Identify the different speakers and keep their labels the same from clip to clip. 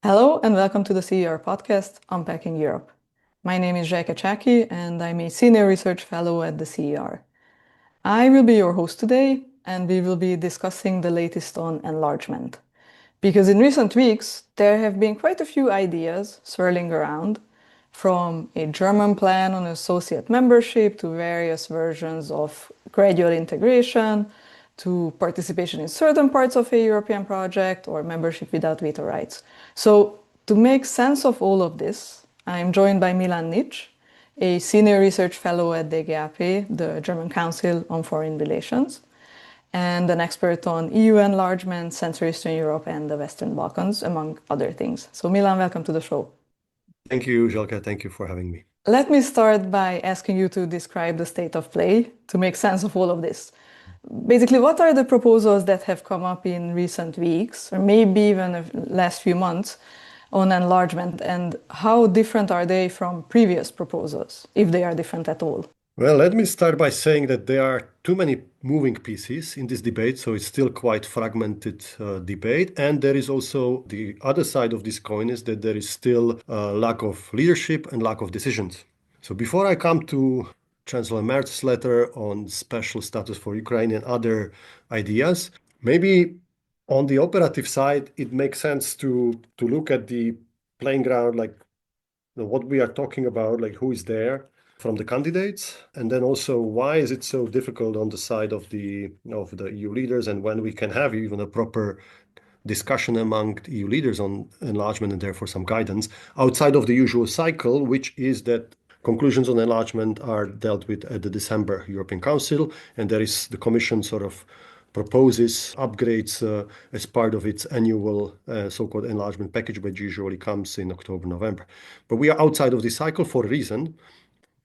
Speaker 1: Hello and welcome to the CER podcast, Unpacking Europe. My name is Zselyke Csaky and I'm a Senior Research Fellow at the CER. I will be your host today and we will be discussing the latest on enlargement. Because in recent weeks, there have been quite a few ideas swirling around, from a German plan on associate membership to various versions of gradual integration, to participation in certain parts of a European project or membership without veto rights. So, to make sense of all of this, I'm joined by Milan Nic, a senior research fellow at DGAP, the German Council on Foreign Relations, and an expert on EU enlargement, Central Eastern Europe, and the Western Balkans, among other things. So, Milan, welcome to the show.
Speaker 2: Thank you, Zselyke. Thank you for having me.
Speaker 1: Let me start by asking you to describe the state of play to make sense of all of this. Basically, what are the proposals that have come up in recent weeks, or maybe even the last few months, on enlargement, and how different are they from previous proposals, if they are different at all?
Speaker 2: Well, let me start by saying that there are too many moving pieces in this debate, so it's still quite fragmented debate. And there is also the other side of this coin is that there is still a lack of leadership and lack of decisions. So before I come to Chancellor Merz's letter on special status for Ukraine and other ideas, maybe on the operative side, it makes sense to look at the playing ground, like what we are talking about, like who is there from the candidates, and then also why is it so difficult on the side of the EU leaders, and when we can have even a proper discussion among EU leaders on enlargement and therefore some guidance outside of the usual cycle, which is that conclusions on enlargement are dealt with at the December European Council, and there is the Commission sort of proposes upgrades as part of its annual so-called enlargement package, which usually comes in October, November. But we are outside of this cycle for a reason.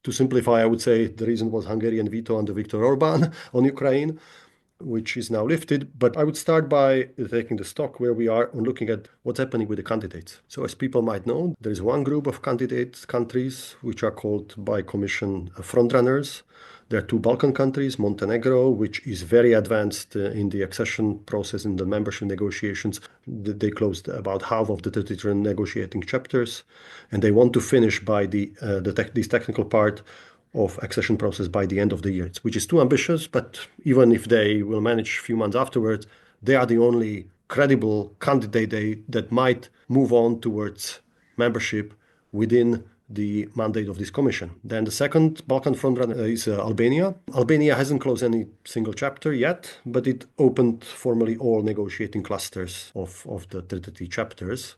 Speaker 2: To simplify, I would say the reason was Hungarian veto under Viktor Orban on Ukraine, which is now lifted. But I would start by taking the stock where we are on looking at what's happening with the candidates. So as people might know, there is one group of candidate countries which are called by Commission frontrunners. There are two Balkan countries, Montenegro, which is very advanced in the accession process, in the membership negotiations. They closed about half of the 33 negotiating chapters, and they want to finish by this technical part of accession process by the end of the year, which is too ambitious. But even if they will manage a few months afterwards, they are the only credible candidate that might move on towards membership within the mandate of this commission. Then the second Balkan frontrunner is Albania. Albania hasn't closed any single chapter yet, but it opened formally all negotiating clusters of the 33 chapters.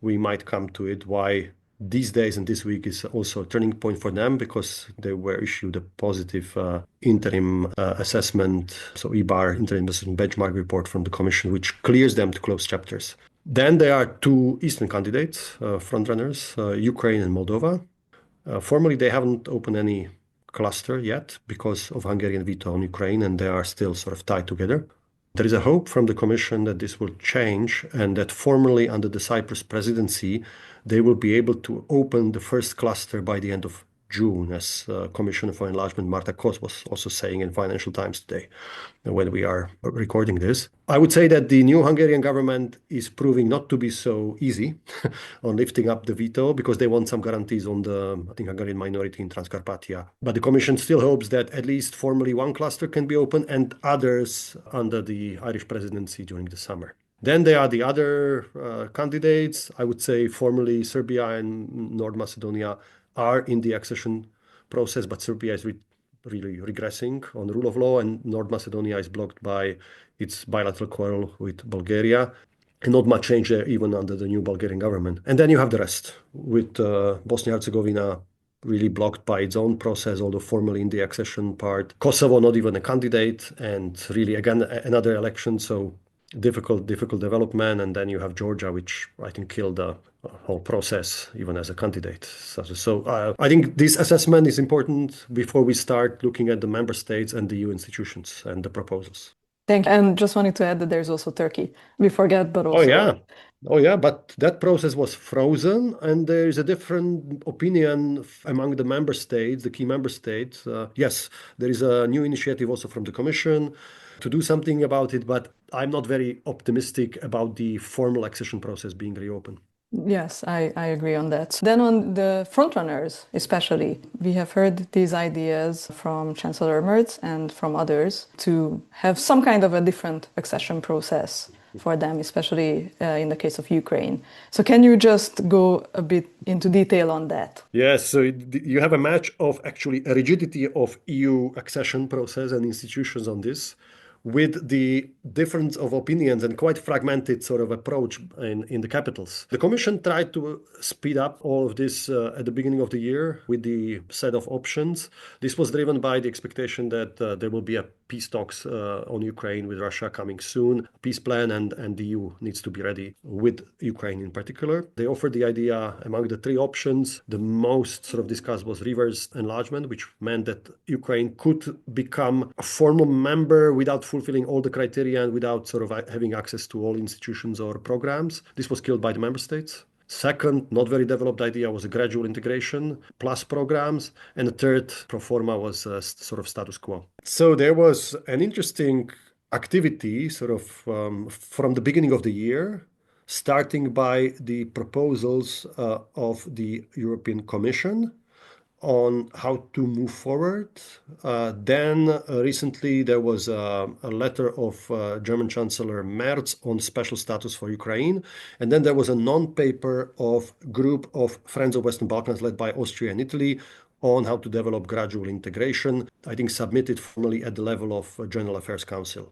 Speaker 2: We might come to it why these days and this week is also a turning point for them, because they were issued a positive interim assessment, so IBAR, interim assessment benchmark report from the Commission, which clears them to close chapters. Then there are two Eastern candidates, frontrunners, Ukraine and Moldova. Formally, they haven't opened any cluster yet because of Hungarian veto on Ukraine, and they are still sort of tied together. There is a hope from the Commission that this will change and that formally under the Cyprus presidency, they will be able to open the first cluster by the end of June, as Commissioner for Enlargement Marta Kos was also saying in Financial Times today when we are recording this. I would say that the new Hungarian government is proving not to be so easy on lifting up the veto, because they want some guarantees on the, I think, Hungarian minority in Transcarpathia. But the Commission still hopes that at least formally one cluster can be open and others under the Irish presidency during the summer. Then there are the other candidates. I would say formally Serbia and North Macedonia are in the accession process, but Serbia is really regressing on the rule of law, and North Macedonia is blocked by its bilateral quarrel with Bulgaria. And not much change there even under the new Bulgarian government. And then you have the rest, with Bosnia-Herzegovina really blocked by its own process, although formally in the accession part. Kosovo not even a candidate, and really again another election, so difficult development. And then you have Georgia, which I think killed the whole process even as a candidate. So I think this assessment is important before we start looking at the member states and the EU institutions and the proposals.
Speaker 1: Thank you. And just wanted to add that there's also Turkey. We forget, but also.
Speaker 2: Oh yeah, but that process was frozen, and there is a different opinion among the member states, the key member states. Yes, there is a new initiative also from the Commission to do something about it, but I'm not very optimistic about the formal accession process being reopened.
Speaker 1: Yes, I agree on that. Then on the frontrunners, especially, we have heard these ideas from Chancellor Merz and from others to have some kind of a different accession process for them, especially in the case of Ukraine. So can you just go a bit into detail on that?
Speaker 2: Yes, so you have a match of actually a rigidity of EU accession process and institutions on this, with the difference of opinions and quite fragmented sort of approach in the capitals. The Commission tried to speed up all of this at the beginning of the year with the set of options. This was driven by the expectation that there will be a peace talks on Ukraine with Russia coming soon, peace plan, and the EU needs to be ready with Ukraine in particular. They offered the idea among the three options. The most sort of discussed was reverse enlargement, which meant that Ukraine could become a formal member without fulfilling all the criteria and without sort of having access to all institutions or programs. This was killed by the member states. Second, not very developed idea was a gradual integration plus programs. And the third, pro forma, was sort of status quo. So there was an interesting activity sort of from the beginning of the year, starting by the proposals of the European Commission on how to move forward. Then recently there was a letter of German Chancellor Merz on special status for Ukraine. And then there was a non-paper of group of Friends of Western Balkans led by Austria and Italy on how to develop gradual integration, I think submitted formally at the level of General Affairs Council.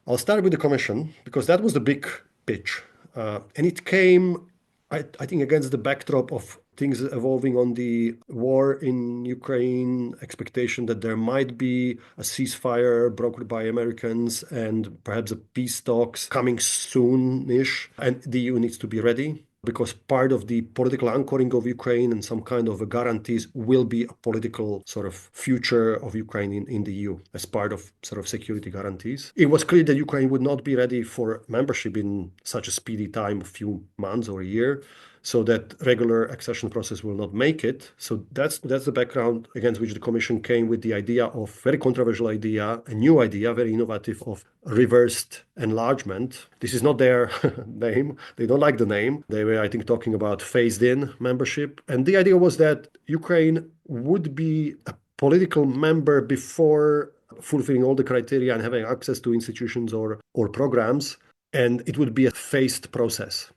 Speaker 2: I'll start with the Commission because that was the big pitch. And it came, I think, against the backdrop of things evolving on the war in Ukraine, expectation that there might be a ceasefire brokered by Americans and perhaps a peace talks coming soon-ish. And the EU needs to be ready, because part of the political anchoring of Ukraine and some kind of guarantees will be a political sort of future of Ukraine in the EU as part of sort of security guarantees. It was clear that Ukraine would not be ready for membership in such a speedy time, a few months or a year, so that regular accession process will not make it. So that's the background against which the Commission came with the idea of very controversial idea, a new idea, very innovative, of reversed enlargement. This is not their name. They don't like the name. They were, I think, talking about phased-in membership. And the idea was that Ukraine would be a political member before fulfilling all the criteria and having access to institutions or programs, and it would be a phased process.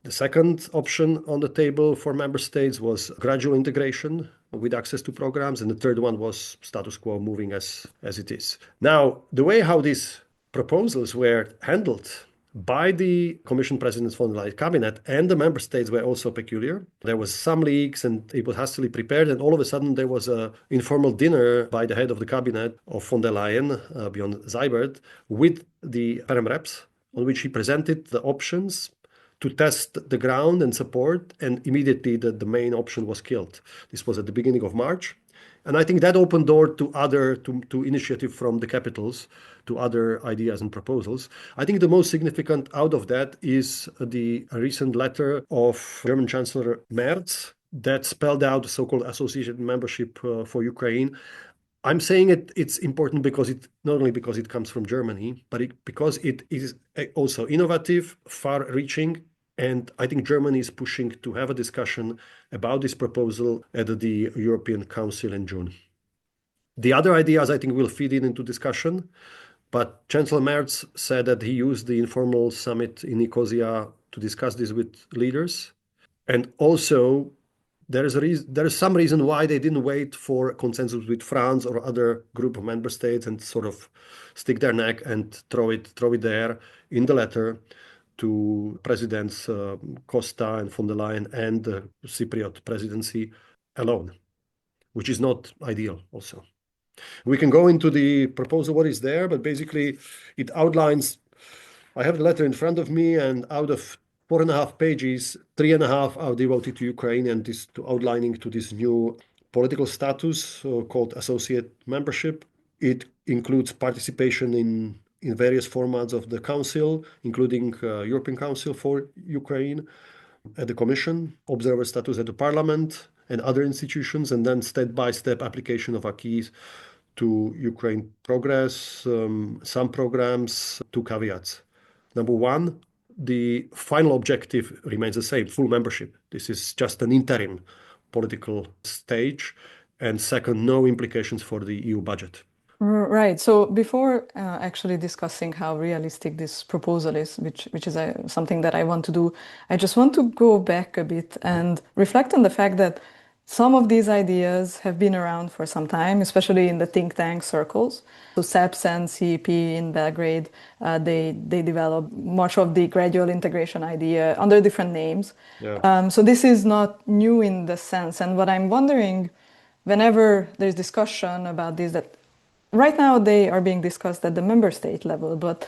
Speaker 2: The second option on the table for member states was gradual integration with access to programs, and the third one was status quo, moving as it is. Now, the way how these proposals were handled by the Commission President von der Leyen cabinet and the member states were also peculiar. There was some leaks and it was hastily prepared, and all of a sudden there was an informal dinner by the head of the cabinet of von der Leyen, Bjorn Seibert, with the Perm reps, on which he presented the options to test the ground and support, and immediately the main option was killed. This was at the beginning of March. And I think that opened door to initiative from the capitals, to other ideas and proposals. I think the most significant out of that is the recent letter of German Chancellor Merz that spelled out the so-called association membership for Ukraine. I'm saying it's important because not only because it comes from Germany, but because it is also innovative, far-reaching, and I think Germany is pushing to have a discussion about this proposal at the European Council in June. The other ideas, I think, will feed into discussion, but Chancellor Merz said that he used the informal summit in Nicosia to discuss this with leaders. And also, there is some reason why they didn't wait for consensus with France or other group of member states and sort of stick their neck and throw it there in the letter to Presidents Costa and von der Leyen and the Cypriot presidency alone, which is not ideal also. We can go into the proposal, what is there, but basically it outlines, I have the letter in front of me, and out of 4.5 pages, 3.5 are devoted to Ukraine and to outlining to this new political status called associate membership. It includes participation in various formats of the Council, including European Council for Ukraine, at the Commission, observer status at the Parliament and other institutions, and then step-by-step application of acquis to Ukraine progress, some programs, two caveats. Number one, the final objective remains the same, full membership. This is just an interim political stage. And second, no implications for the EU budget.
Speaker 1: Right. So before actually discussing how realistic this proposal is, which is something that I want to do, I just want to go back a bit and reflect on the fact that some of these ideas have been around for some time, especially in the think tank circles. So SEPS and CEP in Belgrade, they developed much of the gradual integration idea under different names.
Speaker 2: Yeah.
Speaker 1: So this is not new in the sense. And what I'm wondering, whenever there's discussion about this, that right now they are being discussed at the member state level, but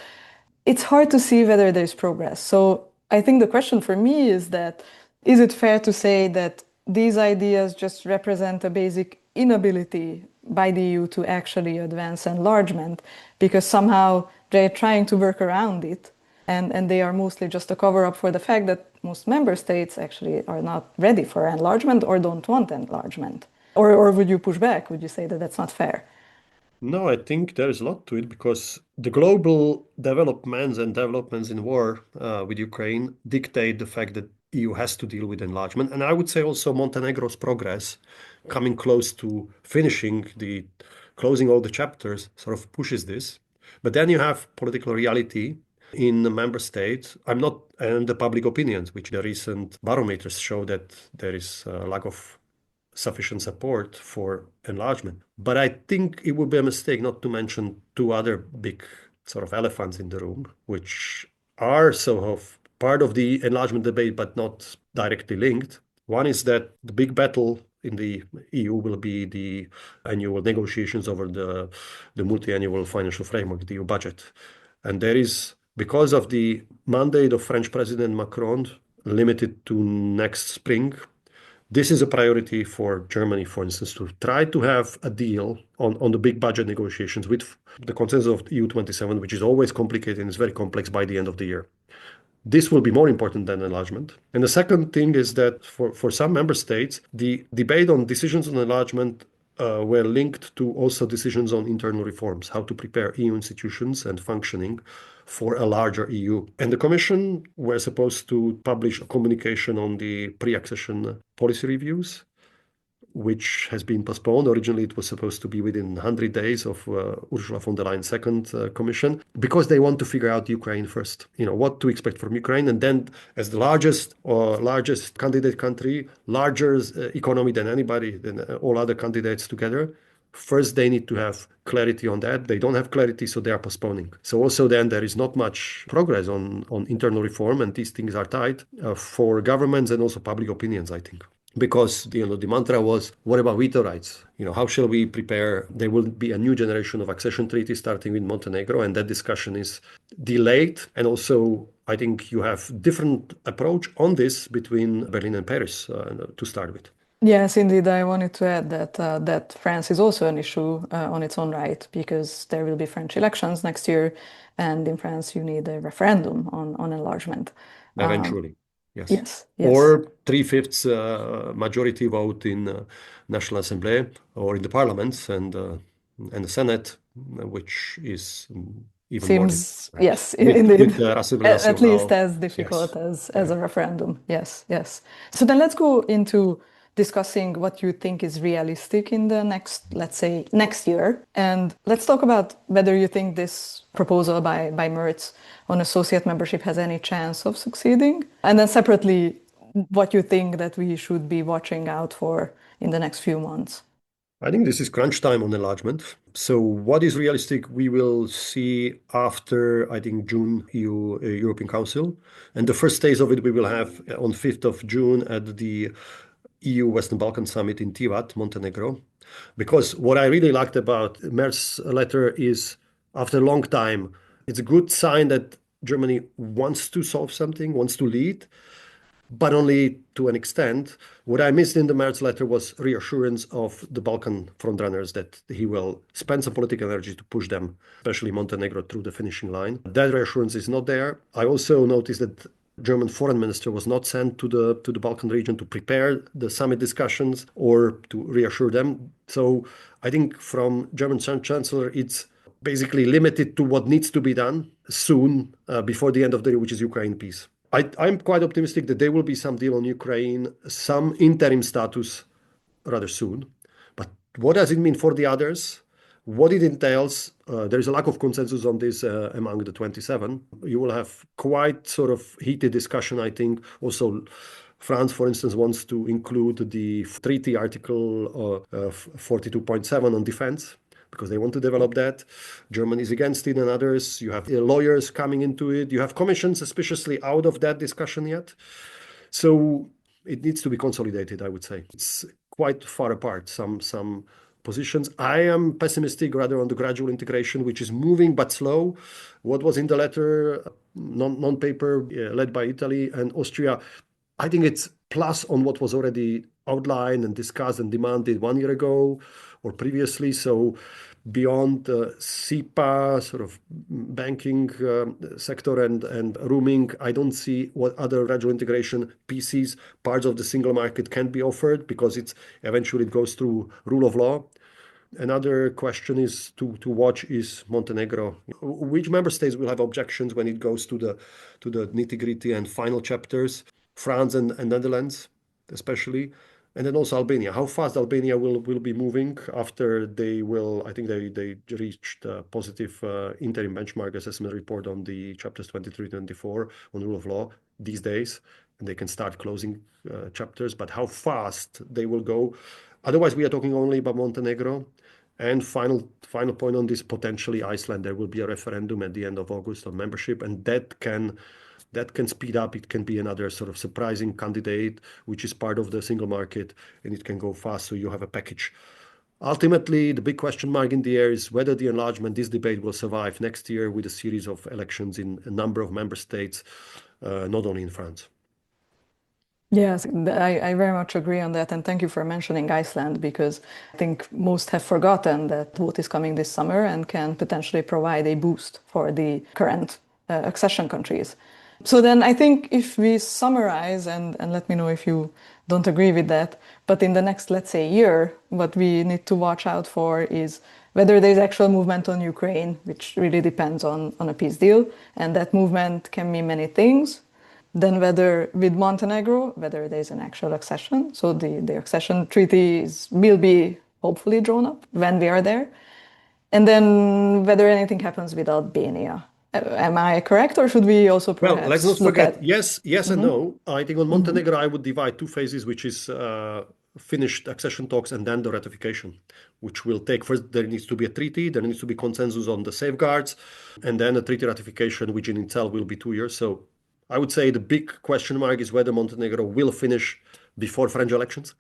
Speaker 1: it's hard to see whether there's progress. So I think the question for me is that, is it fair to say that these ideas just represent a basic inability by the EU to actually advance enlargement because somehow they're trying to work around it, and they are mostly just a cover-up for the fact that most member states actually are not ready for enlargement or don't want enlargement? Or would you push back? Would you say that that's not fair?
Speaker 2: No, I think there is a lot to it because the global developments and developments in war with Ukraine dictate the fact that EU has to deal with enlargement. And I would say also Montenegro's progress coming close to closing all the chapters sort of pushes this. But then you have political reality in the member states. And the public opinions, which the recent barometers show that there is a lack of sufficient support for enlargement. But I think it would be a mistake not to mention two other big sort of elephants in the room, which are sort of part of the enlargement debate, but not directly linked. One is that the big battle in the EU will be the annual negotiations over the multi-annual financial framework, the EU budget. And there is, because of the mandate of French President Macron, limited to next spring, this is a priority for Germany, for instance, to try to have a deal on the big budget negotiations with the consensus of EU27, which is always complicated and is very complex by the end of the year. This will be more important than enlargement. And the second thing is that for some member states, the debate on decisions on enlargement were linked to also decisions on internal reforms, how to prepare EU institutions and functioning for a larger EU. And the Commission were supposed to publish a communication on the pre-accession policy reviews, which has been postponed. Originally, it was supposed to be within 100 days of Ursula von der Leyen's second commission, because they want to figure out Ukraine first, what to expect from Ukraine. And then as the largest candidate country, larger economy than all other candidates together, first they need to have clarity on that. They don't have clarity, so they are postponing. So also then there is not much progress on internal reform, and these things are tight for governments and also public opinions, I think. Because the mantra was, what about veto rights? How shall we prepare? There will be a new generation of accession treaties starting with Montenegro, and that discussion is delayed. And also, I think you have different approach on this between Berlin and Paris to start with.
Speaker 1: Yes, indeed. I wanted to add that France is also an issue on its own right, because there will be French elections next year, and in France you need a referendum on enlargement.
Speaker 2: Eventually. Yes.
Speaker 1: Yes.
Speaker 2: Or 3/5 majority vote in National Assembly or in the parliaments and the Senate, which is even more
Speaker 1: Seems, yes, indeed.
Speaker 2: with the Assembly
Speaker 1: At least
Speaker 2: Nationale.
Speaker 1: as difficult as a referendum. Yes, yes. So then let's go into discussing what you think is realistic in the let's say, next year. And let's talk about whether you think this proposal by Merz on associate membership has any chance of succeeding. And then separately, what you think that we should be watching out for in the next few months.
Speaker 2: I think this is crunch time on enlargement. So what is realistic, we will see after, I think, June European Council. And the first stage of it we will have on 5th of June at the EU Western Balkan Summit in Tivat, Montenegro. Because what I really liked about Merz's letter is, after a long time, it's a good sign that Germany wants to solve something, wants to lead, but only to an extent. What I missed in the Merz letter was reassurance of the Balkan frontrunners that he will spend some political energy to push them, especially Montenegro, through the finishing line. That reassurance is not there. I also noticed that German foreign minister was not sent to the Balkan region to prepare the summit discussions or to reassure them. So I think from German Chancellor, it's basically limited to what needs to be done soon before the end of the year, which is Ukraine peace. I'm quite optimistic that there will be some deal on Ukraine, some interim status rather soon. But what does it mean for the others? What it entails, there is a lack of consensus on this among the 27. You will have quite sort of heated discussion, I think. Also, France, for instance, wants to include the treaty article 42.7 on defense because they want to develop that. Germany is against it and others. You have lawyers coming into it. You have commissions suspiciously out of that discussion yet. So it needs to be consolidated, I would say. It's quite far apart, some positions. I am pessimistic rather on the gradual integration, which is moving but slow. What was in the letter, non-paper, led by Italy and Austria, I think it's plus on what was already outlined and discussed and demanded 1 year ago or previously. So beyond the SEPA sort of banking sector and roaming, I don't see what other gradual integration pieces, parts of the single market can be offered because it's eventually it goes through rule of law. Another question is to watch is Montenegro. Which member states will have objections when it goes to the nitty-gritty and final chapters? France and Netherlands, especially, and then also Albania. How fast Albania will be moving after they will, I think they reached a positive interim benchmark assessment report on the chapters 23, 24 on rule of law these days, and they can start closing chapters, but how fast they will go. Otherwise, we are talking only about Montenegro. And final point on this, potentially Iceland. There will be a referendum at the end of August on membership, and that can speed up. It can be another sort of surprising candidate, which is part of the single market, and it can go fast. So you have a package. Ultimately, the big question mark in the air is whether the enlargement, this debate will survive next year with a series of elections in a number of member states, not only in France.
Speaker 1: Yes, I very much agree on that. And thank you for mentioning Iceland, because I think most have forgotten that vote is coming this summer and can potentially provide a boost for the current accession countries. So then I think if we summarize, and let me know if you don't agree with that, but in the next, let's say, year, what we need to watch out for is whether there's actual movement on Ukraine, which really depends on a peace deal. And that movement can mean many things. Then whether with Montenegro, whether there's an actual accession. So the accession treaties will be hopefully drawn up when we are there. And then whether anything happens with Albania. Am I correct, or should we also perhaps
Speaker 2: Well, let's not
Speaker 1: look
Speaker 2: forget,
Speaker 1: at...
Speaker 2: yes and no. I think on Montenegro, I would divide two phases, which is finished accession talks and then the ratification, which will take first, there needs to be a treaty, there needs to be consensus on the safeguards, and then a treaty ratification, which in itself will be 2 years. So I would say the big question mark is whether Montenegro will finish before French elections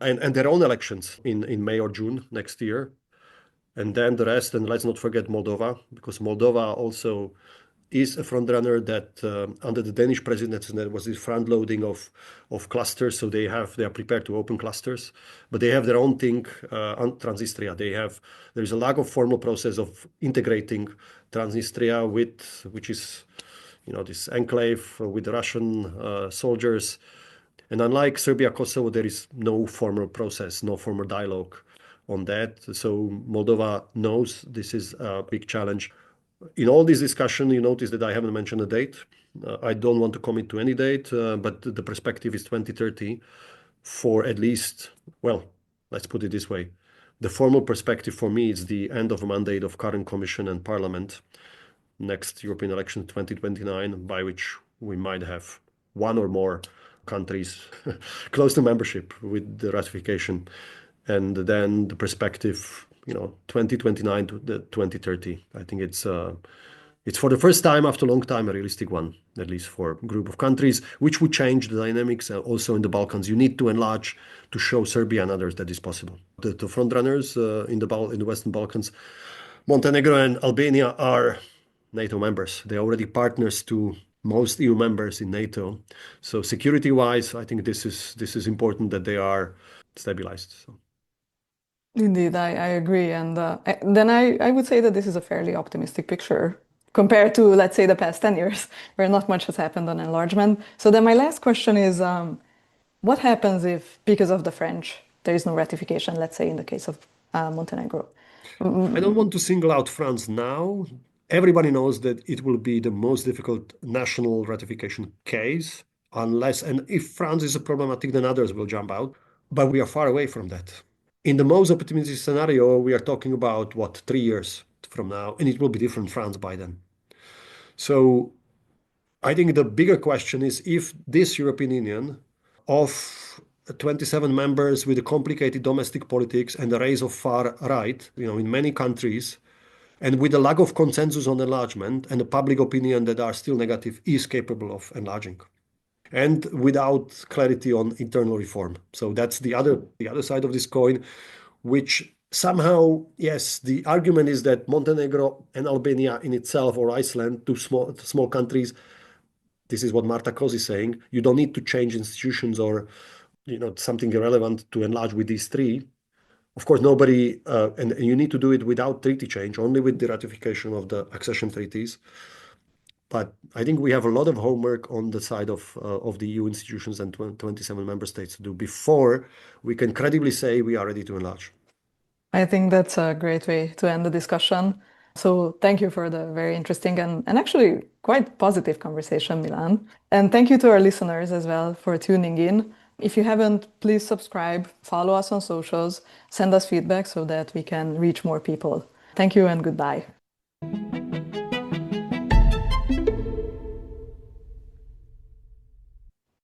Speaker 2: and their own elections in May or June next year. And then the rest, and let's not forget Moldova, because Moldova also is a front runner that under the Danish presidency, there was this front loading of clusters. So they are prepared to open clusters, but they have their own thing on Transnistria. There is a lack of formal process of integrating Transnistria which is, this enclave with the Russian soldiers. And unlike Serbia, Kosovo, there is no formal process, no formal dialogue on that. So Moldova knows this is a big challenge. In all this discussion, you notice that I haven't mentioned a date. I don't want to commit to any date, but the perspective is 2030 for at least, well, let's put it this way. The formal perspective for me is the end of a mandate of current Commission and Parliament, next European election 2029, by which we might have one or more countries close to membership with the ratification. And then the perspective, 2029 to the 2030. I think it's for the first time after a long time a realistic one, at least for a group of countries, which would change the dynamics. Also in the Balkans, you need to enlarge to show Serbia and others that is possible. The front runners in the Western Balkans, Montenegro and Albania, are NATO members. They're already partners to most EU members in NATO. So security-wise, I think this is important that they are stabilized. So.
Speaker 1: Indeed, I agree. And then I would say that this is a fairly optimistic picture compared to, let's say, the past 10 years, where not much has happened on enlargement. So then my last question is, what happens if, because of the French, there is no ratification, let's say in the case of Montenegro?
Speaker 2: I don't want to single out France now. Everybody knows that it will be the most difficult national ratification case, unless, and if France is problematic, then others will jump out. But we are far away from that. In the most optimistic scenario, we are talking about what, 3 years from now, and it will be different France by then. So I think the bigger question is if this European Union of 27 members with a complicated domestic politics and the rise of far right, in many countries, and with a lack of consensus on enlargement and a public opinion that are still negative, is capable of enlarging. And without clarity on internal reform. So that's the other side of this coin, which somehow, yes, the argument is that Montenegro and Albania in itself, or Iceland, two small countries, this is what Marta Kos is saying, you don't need to change institutions or something irrelevant to enlarge with these three. Of course, nobody, and you need to do it without treaty change, only with the ratification of the accession treaties. But I think we have a lot of homework on the side of the EU institutions and 27 member states to do before we can credibly say we are ready to enlarge.
Speaker 1: I think that's a great way to end the discussion. So thank you for the very interesting and actually quite positive conversation, Milan. And thank you to our listeners as well for tuning in. If you haven't, please subscribe, follow us on socials, send us feedback so that we can reach more people. Thank you and goodbye.